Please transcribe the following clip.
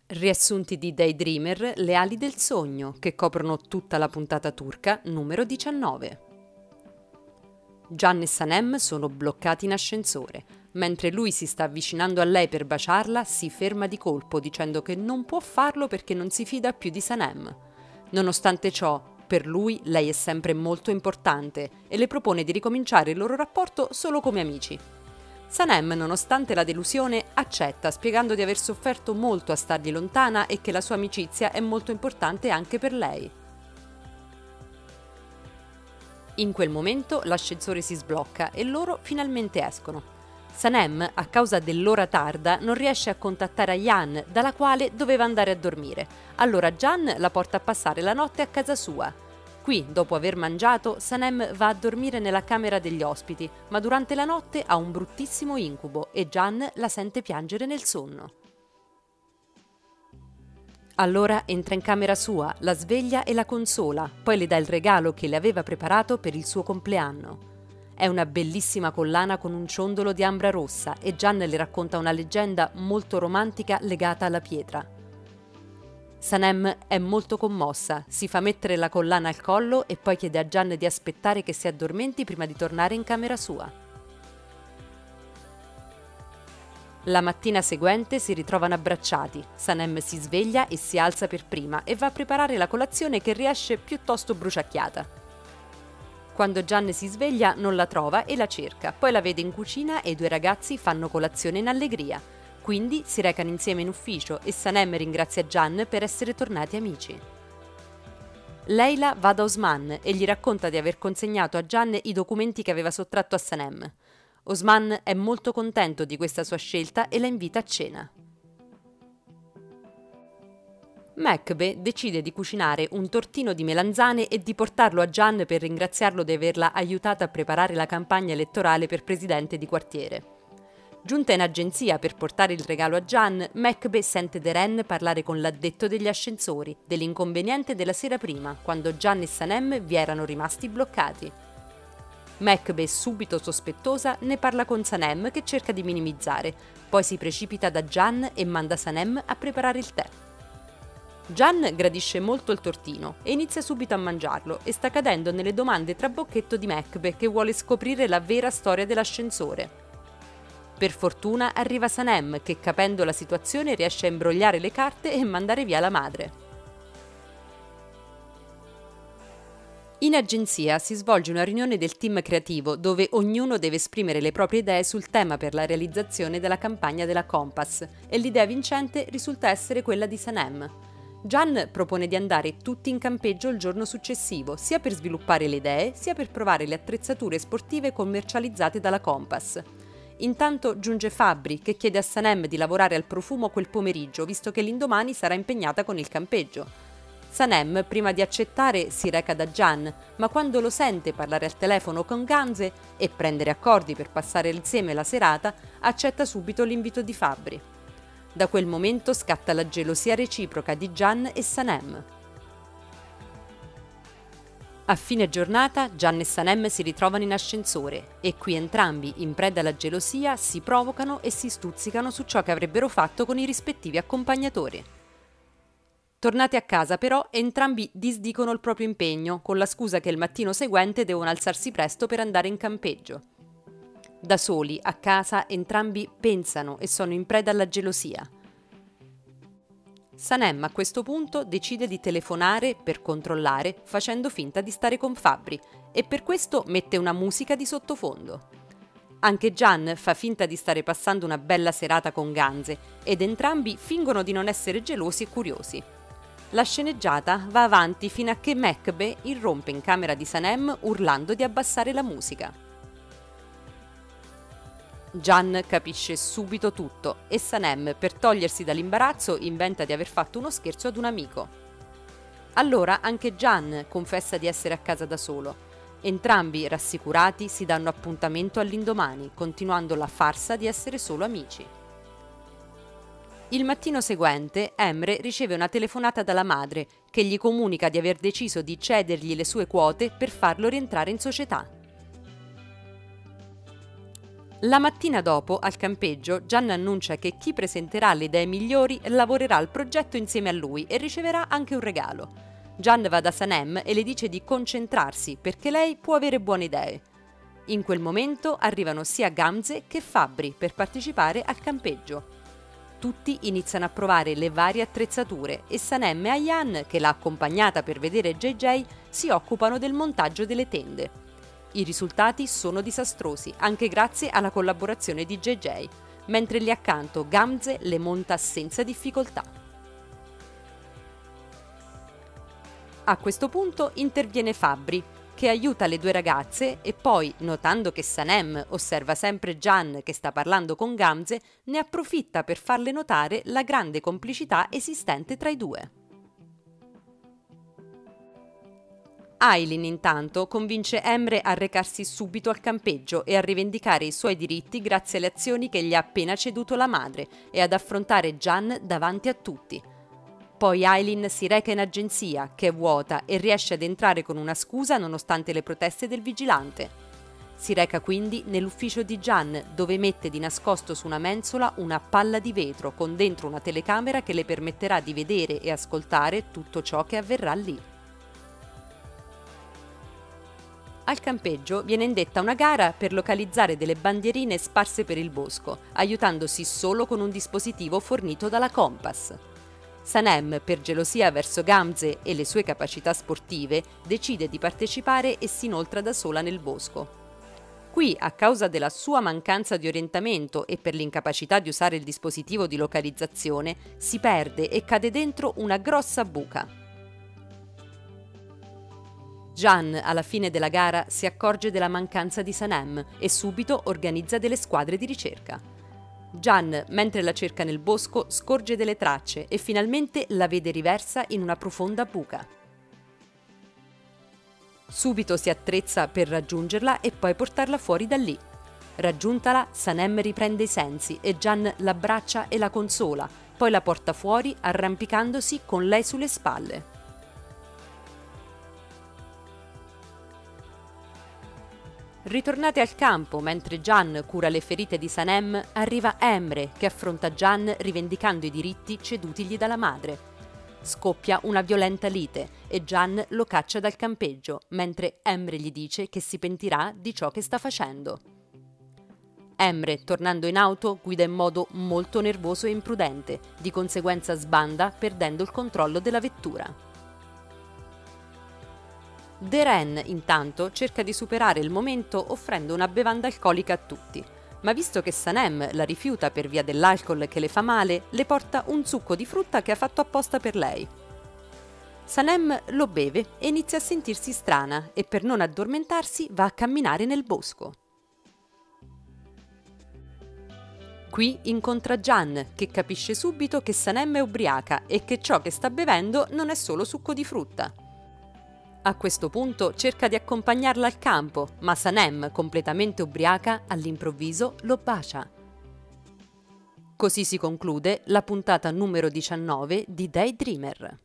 Riassunti di Daydreamer, Le ali del sogno, che coprono tutta la puntata turca, numero 19. Can e Sanem sono bloccati in ascensore. Mentre lui si sta avvicinando a lei per baciarla, si ferma di colpo dicendo che non può farlo perché non si fida più di Sanem. Nonostante ciò, per lui lei è sempre molto importante e le propone di ricominciare il loro rapporto solo come amici. Sanem, nonostante la delusione, accetta, spiegando di aver sofferto molto a stargli lontana e che la sua amicizia è molto importante anche per lei. In quel momento l'ascensore si sblocca e loro finalmente escono. Sanem, a causa dell'ora tarda, non riesce a contattare Ayaan, dalla quale doveva andare a dormire. Allora Can la porta a passare la notte a casa sua. Qui, dopo aver mangiato, Sanem va a dormire nella camera degli ospiti, ma durante la notte ha un bruttissimo incubo e Can la sente piangere nel sonno. Allora entra in camera sua, la sveglia e la consola, poi le dà il regalo che le aveva preparato per il suo compleanno. È una bellissima collana con un ciondolo di ambra rossa e Can le racconta una leggenda molto romantica legata alla pietra. Sanem è molto commossa, si fa mettere la collana al collo e poi chiede a Can di aspettare che si addormenti prima di tornare in camera sua. La mattina seguente si ritrovano abbracciati. Sanem si sveglia e si alza per prima e va a preparare la colazione che riesce piuttosto bruciacchiata. Quando Can si sveglia non la trova e la cerca, poi la vede in cucina e i due ragazzi fanno colazione in allegria. Quindi si recano insieme in ufficio e Sanem ringrazia Can per essere tornati amici. Leyla va da Osman e gli racconta di aver consegnato a Can i documenti che aveva sottratto a Sanem. Osman è molto contento di questa sua scelta e la invita a cena. Mekbe decide di cucinare un tortino di melanzane e di portarlo a Can per ringraziarlo di averla aiutata a preparare la campagna elettorale per presidente di quartiere. Giunta in agenzia per portare il regalo a Can, Mekbe sente Deren parlare con l'addetto degli ascensori dell'inconveniente della sera prima, quando Can e Sanem vi erano rimasti bloccati. Mekbe, subito sospettosa, ne parla con Sanem che cerca di minimizzare, poi si precipita da Can e manda Sanem a preparare il tè. Can gradisce molto il tortino e inizia subito a mangiarlo e sta cadendo nelle domande trabocchetto di Mekbe che vuole scoprire la vera storia dell'ascensore. Per fortuna arriva Sanem che, capendo la situazione, riesce a imbrogliare le carte e mandare via la madre. In agenzia si svolge una riunione del team creativo dove ognuno deve esprimere le proprie idee sul tema per la realizzazione della campagna della Compass e l'idea vincente risulta essere quella di Sanem. Can propone di andare tutti in campeggio il giorno successivo, sia per sviluppare le idee, sia per provare le attrezzature sportive commercializzate dalla Compass. Intanto giunge Fabri, che chiede a Sanem di lavorare al profumo quel pomeriggio, visto che l'indomani sarà impegnata con il campeggio. Sanem, prima di accettare, si reca da Can, ma quando lo sente parlare al telefono con Ganze e prendere accordi per passare insieme la serata, accetta subito l'invito di Fabri. Da quel momento scatta la gelosia reciproca di Can e Sanem. A fine giornata Can e Sanem si ritrovano in ascensore e qui entrambi, in preda alla gelosia, si provocano e si stuzzicano su ciò che avrebbero fatto con i rispettivi accompagnatori. Tornati a casa però entrambi disdicono il proprio impegno con la scusa che il mattino seguente devono alzarsi presto per andare in campeggio. Da soli, a casa, entrambi pensano e sono in preda alla gelosia. Sanem a questo punto decide di telefonare per controllare facendo finta di stare con Fabri e per questo mette una musica di sottofondo. Anche Can fa finta di stare passando una bella serata con Ganze ed entrambi fingono di non essere gelosi e curiosi. La sceneggiata va avanti fino a che Mekbe irrompe in camera di Sanem urlando di abbassare la musica. Can capisce subito tutto e Sanem, per togliersi dall'imbarazzo, inventa di aver fatto uno scherzo ad un amico. Allora anche Can confessa di essere a casa da solo. Entrambi, rassicurati, si danno appuntamento all'indomani, continuando la farsa di essere solo amici. Il mattino seguente Emre riceve una telefonata dalla madre che gli comunica di aver deciso di cedergli le sue quote per farlo rientrare in società. La mattina dopo, al campeggio, Gian annuncia che chi presenterà le idee migliori lavorerà al progetto insieme a lui e riceverà anche un regalo. Gian va da Sanem e le dice di concentrarsi perché lei può avere buone idee. In quel momento arrivano sia Gamze che Fabri per partecipare al campeggio. Tutti iniziano a provare le varie attrezzature e Sanem e Ayan, che l'ha accompagnata per vedere JJ, si occupano del montaggio delle tende. I risultati sono disastrosi, anche grazie alla collaborazione di JJ, mentre lì accanto Gamze le monta senza difficoltà. A questo punto interviene Fabri, che aiuta le due ragazze e poi, notando che Sanem osserva sempre Gian che sta parlando con Gamze, ne approfitta per farle notare la grande complicità esistente tra i due. Aylin intanto convince Emre a recarsi subito al campeggio e a rivendicare i suoi diritti grazie alle azioni che gli ha appena ceduto la madre e ad affrontare Gian davanti a tutti. Poi Aylin si reca in agenzia, che è vuota, e riesce ad entrare con una scusa nonostante le proteste del vigilante. Si reca quindi nell'ufficio di Gian, dove mette di nascosto su una mensola una palla di vetro con dentro una telecamera che le permetterà di vedere e ascoltare tutto ciò che avverrà lì. Al campeggio viene indetta una gara per localizzare delle bandierine sparse per il bosco, aiutandosi solo con un dispositivo fornito dalla Compass. Sanem, per gelosia verso Gamze e le sue capacità sportive, decide di partecipare e si inoltra da sola nel bosco. Qui, a causa della sua mancanza di orientamento e per l'incapacità di usare il dispositivo di localizzazione, si perde e cade dentro una grossa buca. Gian, alla fine della gara, si accorge della mancanza di Sanem e subito organizza delle squadre di ricerca. Gian, mentre la cerca nel bosco, scorge delle tracce e finalmente la vede riversa in una profonda buca. Subito si attrezza per raggiungerla e poi portarla fuori da lì. Raggiuntala, Sanem riprende i sensi e Gian l'abbraccia e la consola, poi la porta fuori arrampicandosi con lei sulle spalle. Ritornate al campo, mentre Gian cura le ferite di Sanem, arriva Emre che affronta Gian rivendicando i diritti cedutigli dalla madre. Scoppia una violenta lite e Gian lo caccia dal campeggio, mentre Emre gli dice che si pentirà di ciò che sta facendo. Emre, tornando in auto, guida in modo molto nervoso e imprudente, di conseguenza sbanda perdendo il controllo della vettura. Deren, intanto, cerca di superare il momento offrendo una bevanda alcolica a tutti, ma visto che Sanem la rifiuta per via dell'alcol che le fa male, le porta un succo di frutta che ha fatto apposta per lei. Sanem lo beve e inizia a sentirsi strana e per non addormentarsi va a camminare nel bosco. Qui incontra Gian, che capisce subito che Sanem è ubriaca e che ciò che sta bevendo non è solo succo di frutta. A questo punto cerca di accompagnarla al campo, ma Sanem, completamente ubriaca, all'improvviso lo bacia. Così si conclude la puntata numero 19 di Daydreamer.